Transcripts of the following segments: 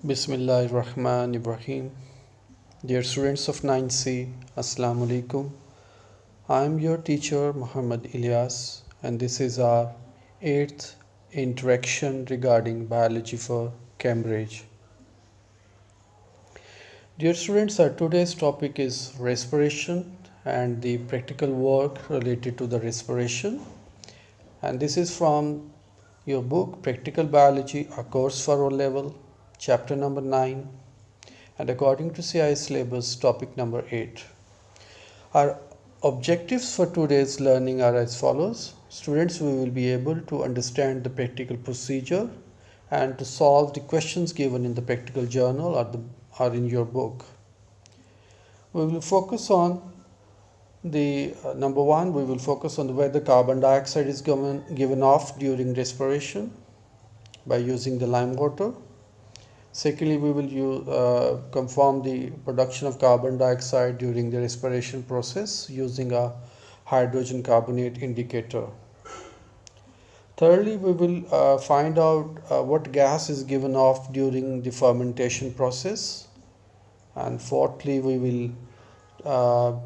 Bismillahirrahmanirrahim. Dear students of 9C, Assalamu alaikum. I am your teacher Muhammad Ilyas, and this is our 8th interaction regarding biology for Cambridge. Dear students, our today's topic is respiration and the practical work related to the respiration. And this is from your book Practical Biology, a course for O level, chapter number 9. And according to CI syllabus, topic number 8. Our objectives for today's learning are as follows. Students, we will be able to understand the practical procedure and to solve the questions given in the practical journal or in your book. We will focus on the number one, we will focus on whether carbon dioxide is given off during respiration by using the lime water. Secondly, we will confirm the production of carbon dioxide during the respiration process using a hydrogen carbonate indicator. Thirdly, we will find out what gas is given off during the fermentation process. And fourthly, we will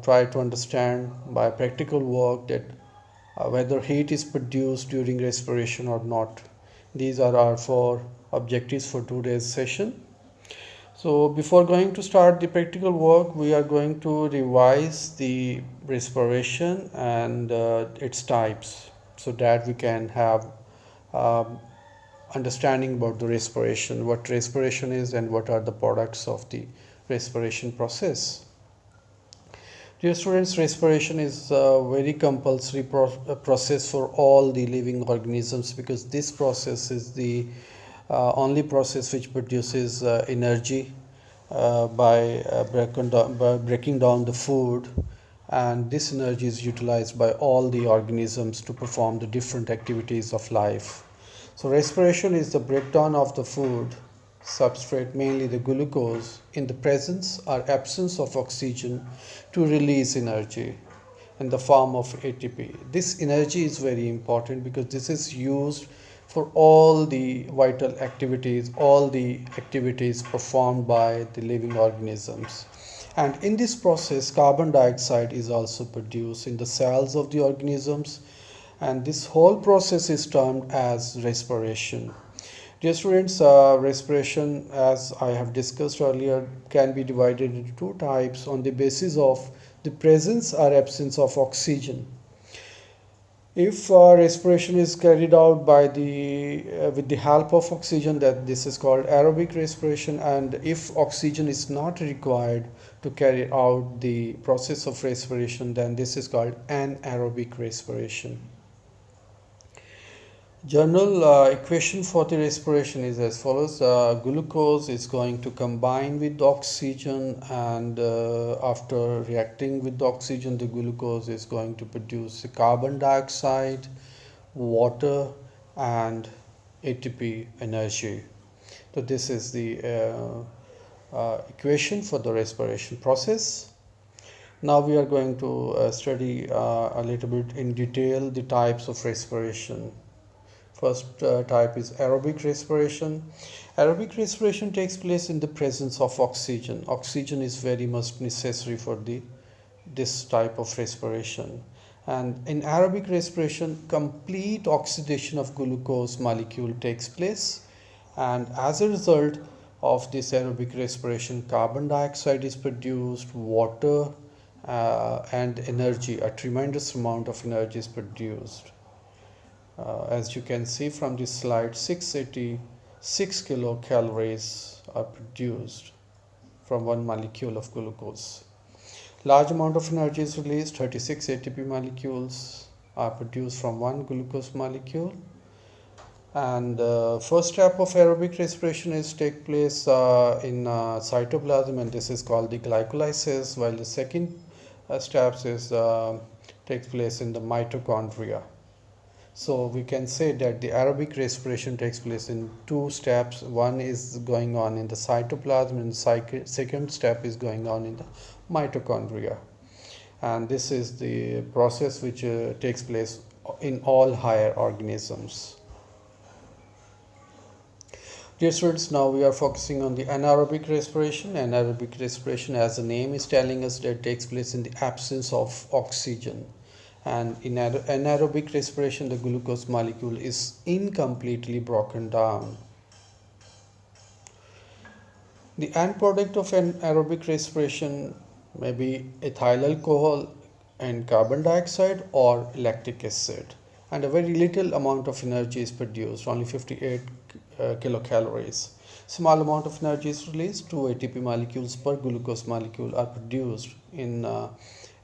try to understand by practical work that whether heat is produced during respiration or not. These are our 4 objectives for today's session. So before going to start the practical work, we are going to revise the respiration and its types so that we can have understanding about the respiration, what respiration is and what are the products of the respiration process. Dear students, respiration is a very compulsory process for all the living organisms because this process is the only process which produces energy by breaking down the food, and this energy is utilized by all the organisms to perform the different activities of life. So respiration is the breakdown of the food substrate, mainly the glucose, in the presence or absence of oxygen to release energy in the form of ATP. This energy is very important because this is used for all the vital activities, all the activities performed by the living organisms. And in this process, carbon dioxide is also produced in the cells of the organisms, and this whole process is termed as respiration. Dear students, respiration, as I have discussed earlier, can be divided into 2 types on the basis of the presence or absence of oxygen. If respiration is carried out by with the help of oxygen, that this is called aerobic respiration, and if oxygen is not required to carry out the process of respiration, then this is called anaerobic respiration. General equation for the respiration is as follows. Glucose is going to combine with the oxygen, and after reacting with the oxygen, the glucose is going to produce carbon dioxide, water, and ATP energy. So this is the equation for the respiration process. Now we are going to study a little bit in detail the types of respiration. First type is aerobic respiration. Aerobic respiration takes place in the presence of oxygen. Oxygen is very much necessary for this type of respiration. And in aerobic respiration, complete oxidation of glucose molecule takes place. And as a result of this aerobic respiration, carbon dioxide is produced, water and energy, a tremendous amount of energy is produced. As you can see from this slide, 686 kilocalories are produced from 1 molecule of glucose. Large amount of energy is released. 36 ATP molecules are produced from 1 glucose molecule. And first step of aerobic respiration is take place in cytoplasm, and this is called the glycolysis, while the second steps is takes place in the mitochondria. So we can say that the aerobic respiration takes place in 2 steps. One is going on in the cytoplasm, and the second step is going on in the mitochondria. And this is the process which takes place in all higher organisms. Dear students, now we are focusing on the anaerobic respiration. Anaerobic respiration, as the name is telling us, that takes place in the absence of oxygen. And in anaerobic respiration, the glucose molecule is incompletely broken down. The end product of an aerobic respiration may be ethyl alcohol and carbon dioxide or lactic acid, and a very little amount of energy is produced, only 58 kilocalories. Small amount of energy is released. 2 ATP molecules per glucose molecule are produced in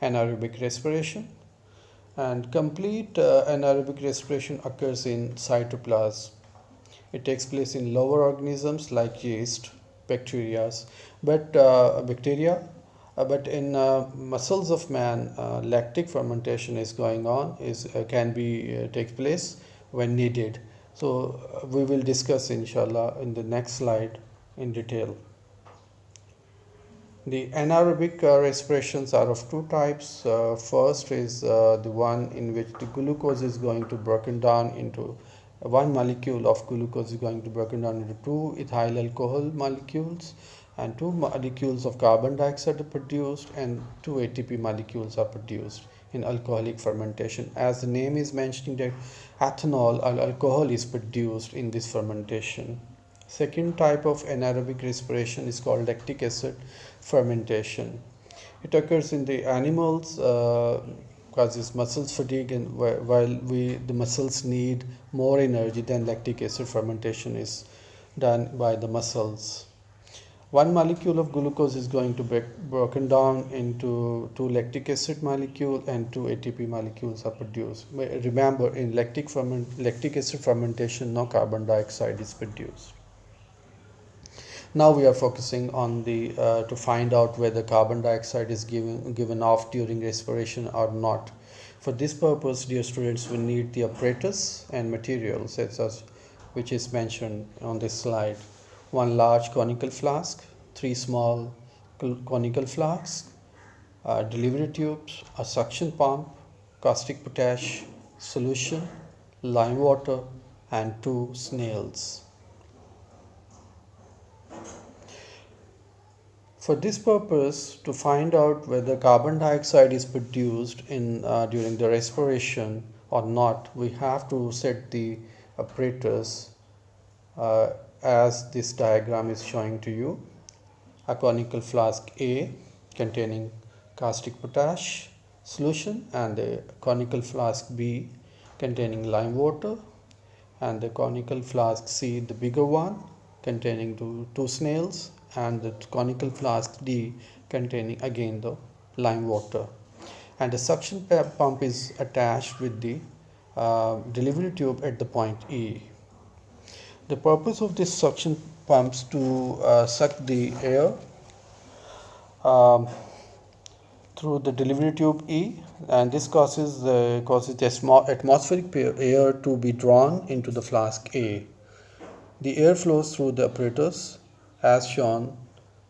anaerobic respiration, and complete anaerobic respiration occurs in cytoplasm. It takes place in lower organisms like yeast, bacteria, but in muscles of man, lactic fermentation is going on. Is can be takes place when needed. So we will discuss inshallah in the next slide in detail. The anaerobic respirations are of two types. First is the one in which the glucose is going to broken down into one molecule of glucose is going to broken down into two ethyl alcohol molecules, and two molecules of carbon dioxide are produced, and two ATP molecules are produced in alcoholic fermentation. As the name is mentioning that ethanol or alcohol is produced in this fermentation. Second type of anaerobic respiration is called lactic acid fermentation. It occurs in the animals, causes muscles fatigue, and while the muscles need more energy, then lactic acid fermentation is done by the muscles. One molecule of glucose is going to be broken down into two lactic acid molecule, and two ATP molecules are produced. Remember, in lactic acid fermentation, no carbon dioxide is produced. Now we are focusing on the to find out whether carbon dioxide is given off during respiration or not. For this purpose, dear students, we need the apparatus and materials such as which is mentioned on this slide. One large conical flask, three small conical flasks, delivery tubes, a suction pump, caustic potash solution, lime water, and two snails. For this purpose, to find out whether carbon dioxide is produced in during the respiration or not, we have to set the apparatus as this diagram is showing to you. A conical flask A containing caustic potash solution, and a conical flask B containing lime water, and the conical flask C, the bigger one, containing two snails, and the conical flask D containing again the lime water, and the suction pump is attached with the delivery tube at the point E. The purpose of this suction pumps to suck the air through the delivery tube E, and this causes the atmospheric air to be drawn into the flask A. The air flows through the apparatus as shown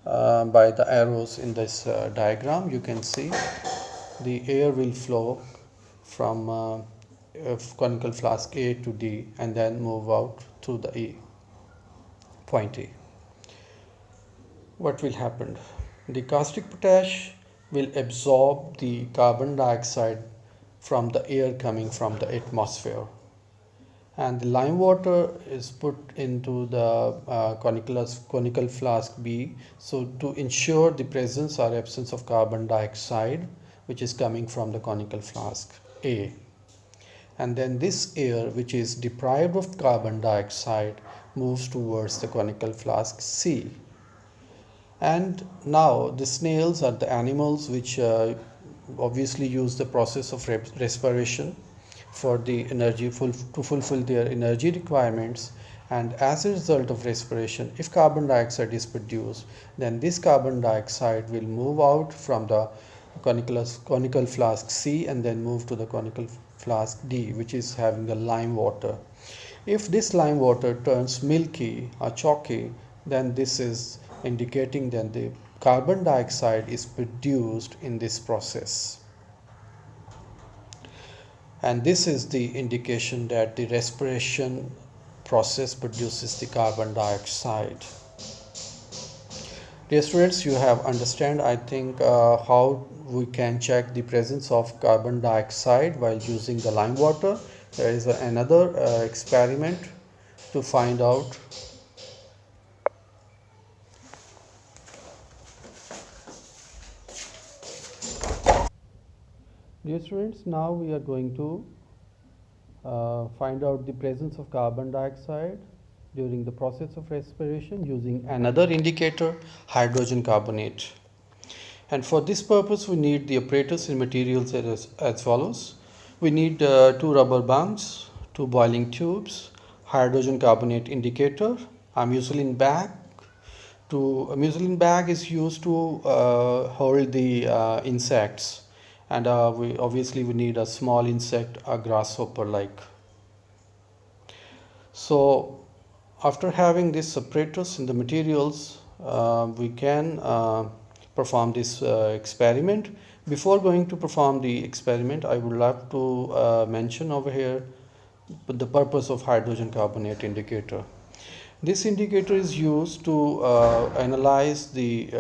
by the arrows in this diagram. You can see the air will flow from conical flask A to D and then move out through the E, point E. What will happen? The caustic potash will absorb the carbon dioxide from the air coming from the atmosphere, and the lime water is put into the conical flask B, so to ensure the presence or absence of carbon dioxide which is coming from the conical flask A. And then this air, which is deprived of carbon dioxide, moves towards the conical flask C. And now the snails are the animals which obviously use the process of respiration for the energy to fulfill their energy requirements, and as a result of respiration, if carbon dioxide is produced, then this carbon dioxide will move out from the conical flask C and then move to the conical flask D, which is having the lime water. If this lime water turns milky or chalky, then this is indicating that the carbon dioxide is produced in this process. And this is the indication that the respiration process produces the carbon dioxide. Dear students, you have understand, I think, how we can check the presence of carbon dioxide while using the lime water. There is another experiment to find out. Dear students, now we are going to find out the presence of carbon dioxide during the process of respiration using another indicator, hydrogen carbonate. And for this purpose, we need the apparatus and materials as follows. We need two rubber bands, two boiling tubes, hydrogen carbonate indicator, a muslin bag. A muslin bag is used to hold the insects, and we need a small insect, a grasshopper like. So after having this apparatus and the materials, we can perform this experiment. Before going to perform the experiment, I would like to mention over here the purpose of hydrogen carbonate indicator. This indicator is used to analyze the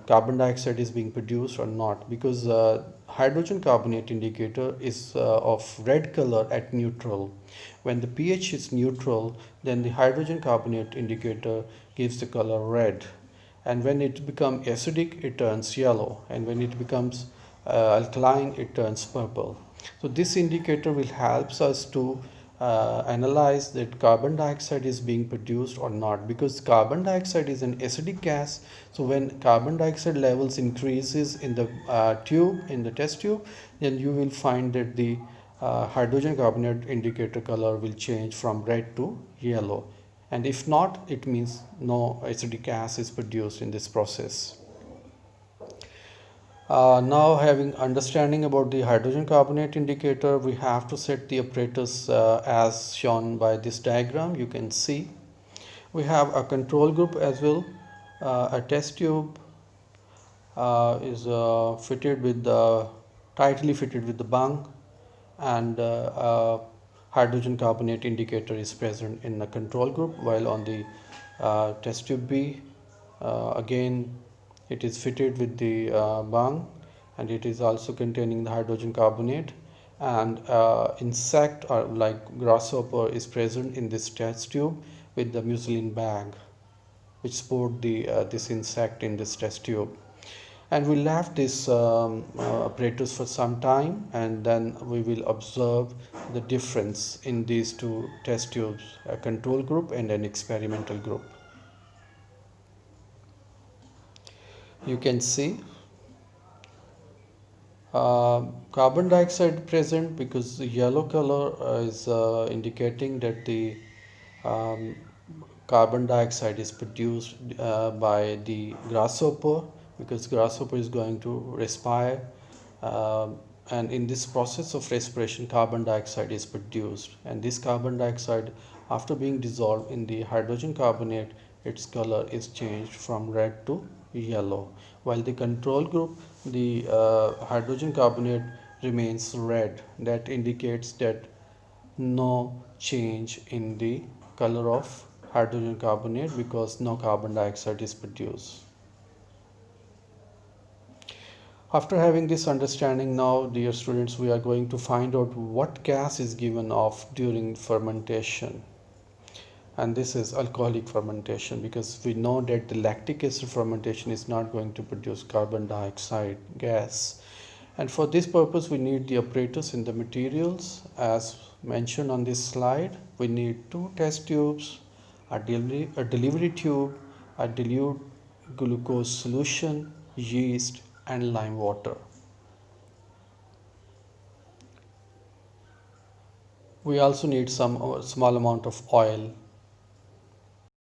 carbon dioxide is being produced or not, because hydrogen carbonate indicator is of red color at neutral. When the pH is neutral, then the hydrogen carbonate indicator gives the color red, and when it becomes acidic, it turns yellow, and when it becomes alkaline, it turns purple. So this indicator will help us to analyze that carbon dioxide is being produced or not, because carbon dioxide is an acidic gas. So when carbon dioxide levels increases in the test tube, then you will find that the hydrogen carbonate indicator color will change from red to yellow, and if not, it means no acidic gas is produced in this process. Now, having understanding about the hydrogen carbonate indicator, we have to set the apparatus as shown by this diagram. You can see we have a control group as well. A test tube is fitted with the tightly fitted with the bung, and hydrogen carbonate indicator is present in the control group, while on the test tube B, again it is fitted with the bung, and it is also containing the hydrogen carbonate, and insect or like grasshopper is present in this test tube with the muslin bag which support the this insect in this test tube. And we left this apparatus for some time, and then we will observe the difference in these two test tubes, a control group and an experimental group. You can see carbon dioxide present, because the yellow color is indicating that the carbon dioxide is produced by the grasshopper, because grasshopper is going to respire, and in this process of respiration carbon dioxide is produced, and this carbon dioxide, after being dissolved in the hydrogen carbonate, its color is changed from red to yellow, while the control group, the hydrogen carbonate remains red. That indicates that no change in the color of hydrogen carbonate, because no carbon dioxide is produced. After having this understanding, now dear students, we are going to find out what gas is given off during fermentation. And this is alcoholic fermentation, because we know that the lactic acid fermentation is not going to produce carbon dioxide gas. And for this purpose, we need the apparatus and the materials as mentioned on this slide. We need two test tubes, a delivery tube, a dilute glucose solution, yeast, and lime water. We also need some small amount of oil.